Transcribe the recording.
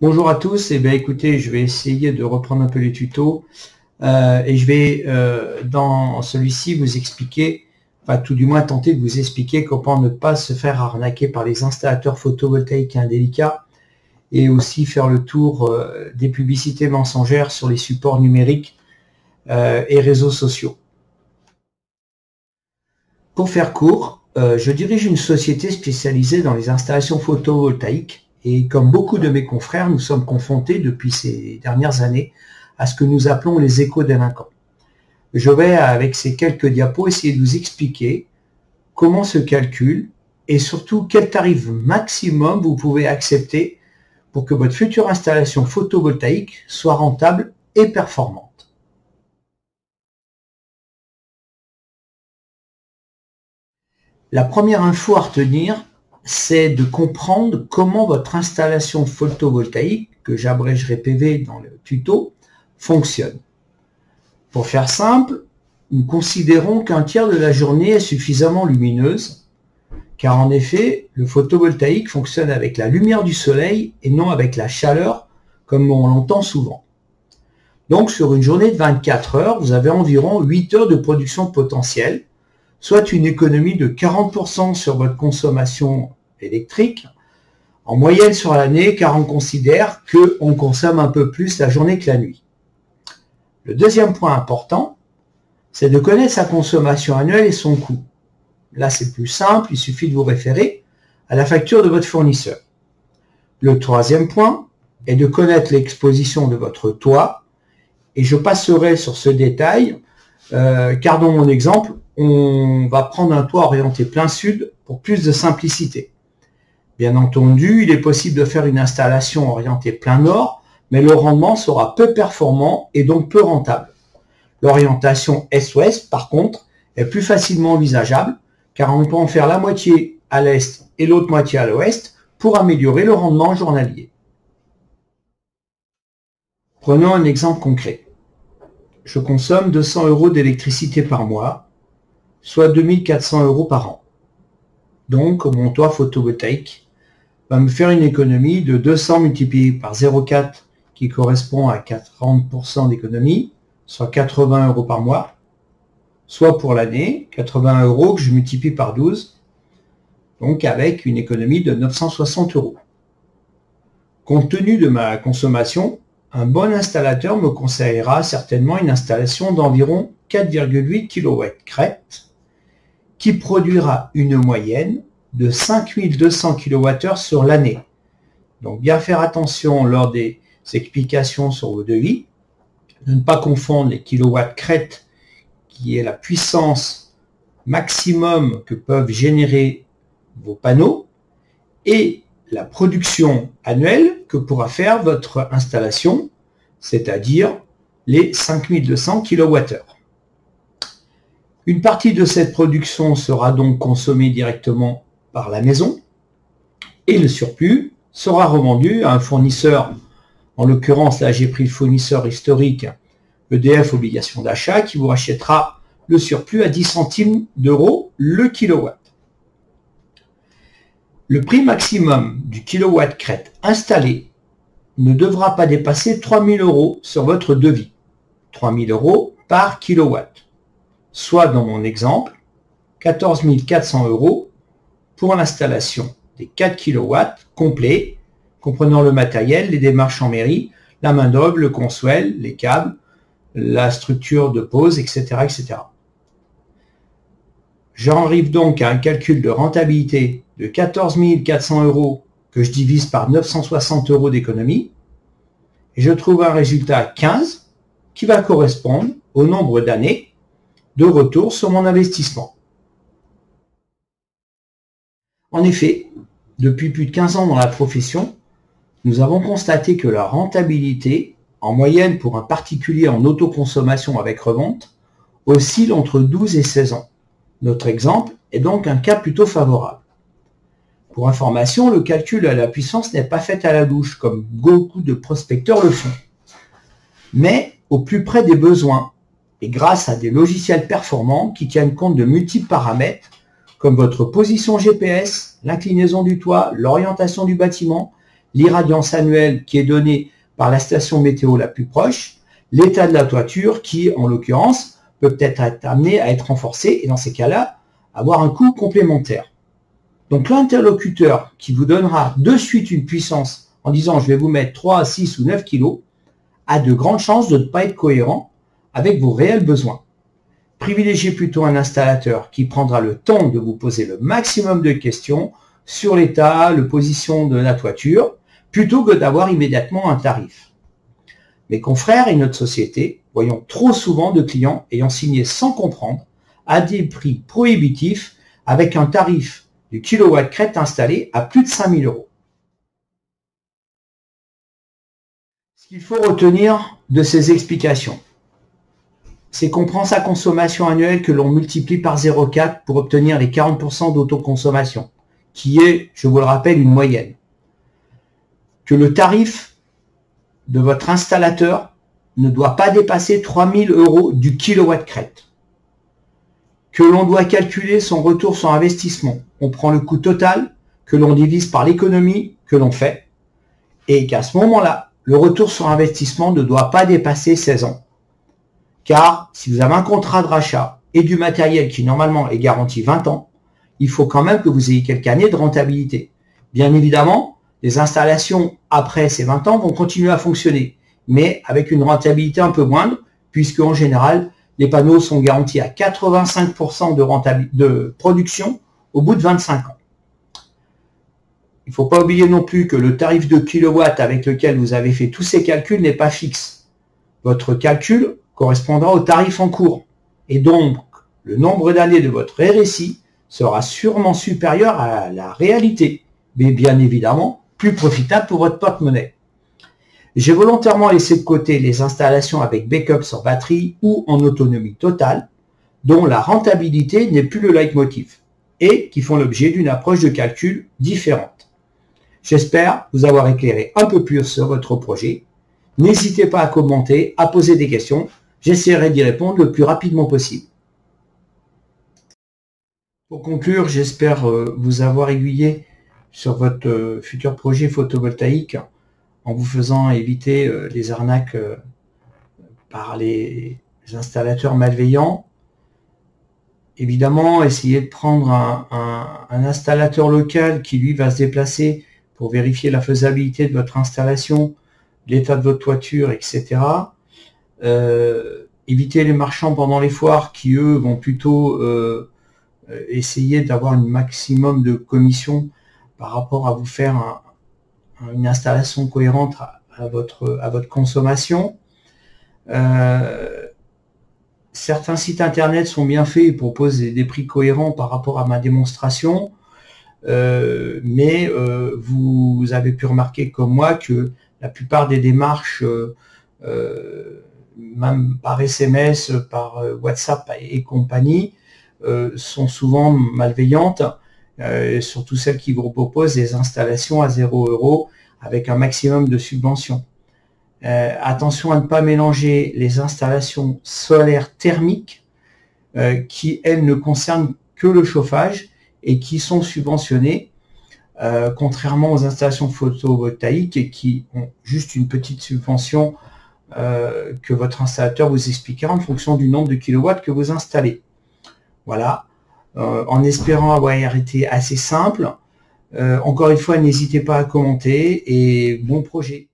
Bonjour à tous, écoutez, je vais essayer de reprendre un peu les tutos et je vais dans celui-ci vous expliquer, enfin tout du moins tenter de vous expliquer comment ne pas se faire arnaquer par les installateurs photovoltaïques indélicats et aussi faire le tour des publicités mensongères sur les supports numériques et réseaux sociaux. Pour faire court, je dirige une société spécialisée dans les installations photovoltaïques. Et comme beaucoup de mes confrères, nous sommes confrontés depuis ces dernières années à ce que nous appelons les éco-délinquants. Je vais, avec ces quelques diapos, essayer de vous expliquer comment se calcule et surtout quel tarif maximum vous pouvez accepter pour que votre future installation photovoltaïque soit rentable et performante. La première info à retenir, c'est de comprendre comment votre installation photovoltaïque, que j'abrégerai PV dans le tuto, fonctionne. Pour faire simple, nous considérons qu'un tiers de la journée est suffisamment lumineuse, car en effet, le photovoltaïque fonctionne avec la lumière du soleil et non avec la chaleur, comme on l'entend souvent. Donc sur une journée de 24 heures, vous avez environ 8 heures de production potentielle, soit une économie de 40% sur votre consommation électrique, en moyenne sur l'année, car on considère qu'on consomme un peu plus la journée que la nuit. Le deuxième point important, c'est de connaître sa consommation annuelle et son coût. Là, c'est plus simple, il suffit de vous référer à la facture de votre fournisseur. Le troisième point est de connaître l'exposition de votre toit, et je passerai sur ce détail, car dans mon exemple, on va prendre un toit orienté plein sud pour plus de simplicité. Bien entendu, il est possible de faire une installation orientée plein nord, mais le rendement sera peu performant et donc peu rentable. L'orientation est-ouest, par contre, est plus facilement envisageable, car on peut en faire la moitié à l'est et l'autre moitié à l'ouest pour améliorer le rendement journalier. Prenons un exemple concret. Je consomme 200 € d'électricité par mois, soit 2400 € par an. Donc, mon toit photovoltaïque va me faire une économie de 200 multiplié par 0,4 qui correspond à 40% d'économie, soit 80 € par mois, soit pour l'année, 80 € que je multiplie par 12, donc avec une économie de 960 €. Compte tenu de ma consommation, un bon installateur me conseillera certainement une installation d'environ 4,8 kW crête qui produira une moyenne de 5200 kWh sur l'année. Donc bien faire attention lors des explications sur vos devis, de ne pas confondre les kilowatts crête qui est la puissance maximum que peuvent générer vos panneaux et la production annuelle que pourra faire votre installation, c'est-à-dire les 5200 kWh. Une partie de cette production sera donc consommée directement par la maison et le surplus sera revendu à un fournisseur. En l'occurrence, là j'ai pris le fournisseur historique EDF obligation d'achat qui vous rachètera le surplus à 10 centimes d'euros le kilowatt. Le prix maximum du kilowatt crête installé ne devra pas dépasser 3000 € sur votre devis. 3000 € par kilowatt. Soit dans mon exemple, 14 400 € pour l'installation des 4 kW complets, comprenant le matériel, les démarches en mairie, la main-d'œuvre, le consoel, les câbles, la structure de pose, etc. etc. J'en arrive donc à un calcul de rentabilité de 14 400 € que je divise par 960 € d'économie, et je trouve un résultat 15 qui va correspondre au nombre d'années de retour sur mon investissement. En effet, depuis plus de 15 ans dans la profession, nous avons constaté que la rentabilité, en moyenne pour un particulier en autoconsommation avec revente, oscille entre 12 et 16 ans. Notre exemple est donc un cas plutôt favorable. Pour information, le calcul à la puissance n'est pas fait à la douche, comme beaucoup de prospecteurs le font, mais au plus près des besoins, et grâce à des logiciels performants qui tiennent compte de multiples paramètres, comme votre position GPS, l'inclinaison du toit, l'orientation du bâtiment, l'irradiance annuelle qui est donnée par la station météo la plus proche, l'état de la toiture qui, en l'occurrence, peut peut-être être amené à être renforcé et dans ces cas-là, avoir un coût complémentaire. Donc l'interlocuteur qui vous donnera de suite une puissance en disant je vais vous mettre 3, 6 ou 9 kilos a de grandes chances de ne pas être cohérent avec vos réels besoins. Privilégiez plutôt un installateur qui prendra le temps de vous poser le maximum de questions sur l'état, la position de la toiture, plutôt que d'avoir immédiatement un tarif. Mes confrères et notre société voyons trop souvent de clients ayant signé sans comprendre à des prix prohibitifs avec un tarif du kilowatt crête installé à plus de 5 000 €. Ce qu'il faut retenir de ces explications, c'est qu'on prend sa consommation annuelle que l'on multiplie par 0,4 pour obtenir les 40% d'autoconsommation, qui est, je vous le rappelle, une moyenne. Que le tarif de votre installateur ne doit pas dépasser 3 000 € du kilowatt crête. Que l'on doit calculer son retour sur investissement. On prend le coût total, que l'on divise par l'économie que l'on fait, et qu'à ce moment-là, le retour sur investissement ne doit pas dépasser 16 ans. Car si vous avez un contrat de rachat et du matériel qui normalement est garanti 20 ans, il faut quand même que vous ayez quelques années de rentabilité. Bien évidemment, les installations après ces 20 ans vont continuer à fonctionner, mais avec une rentabilité un peu moindre, puisque en général, les panneaux sont garantis à 85% de production au bout de 25 ans. Il ne faut pas oublier non plus que le tarif de kilowatt avec lequel vous avez fait tous ces calculs n'est pas fixe. Votre calcul correspondra au tarif en cours. Et donc, le nombre d'années de votre RSI sera sûrement supérieur à la réalité, mais bien évidemment, plus profitable pour votre porte-monnaie. J'ai volontairement laissé de côté les installations avec backup sans batterie ou en autonomie totale, dont la rentabilité n'est plus le leitmotiv, et qui font l'objet d'une approche de calcul différente. J'espère vous avoir éclairé un peu plus sur votre projet. N'hésitez pas à commenter, à poser des questions. J'essaierai d'y répondre le plus rapidement possible. Pour conclure, j'espère vous avoir aiguillé sur votre futur projet photovoltaïque en vous faisant éviter les arnaques par les installateurs malveillants. Évidemment, essayez de prendre un installateur local qui, lui, va se déplacer pour vérifier la faisabilité de votre installation, l'état de votre toiture, etc. Évitez les marchands pendant les foires qui, eux, vont plutôt essayer d'avoir un maximum de commission par rapport à vous faire une installation cohérente à votre consommation. Certains sites internet sont bien faits et proposent des prix cohérents par rapport à ma démonstration, mais vous avez pu remarquer comme moi que la plupart des démarches, même par SMS, par WhatsApp et compagnie, sont souvent malveillantes, surtout celles qui vous proposent des installations à 0 € avec un maximum de subventions. Attention à ne pas mélanger les installations solaires thermiques qui, elles, ne concernent que le chauffage et qui sont subventionnées, contrairement aux installations photovoltaïques qui ont juste une petite subvention que votre installateur vous expliquera en fonction du nombre de kilowatts que vous installez. Voilà, en espérant avoir été assez simple. Encore une fois, n'hésitez pas à commenter et bon projet.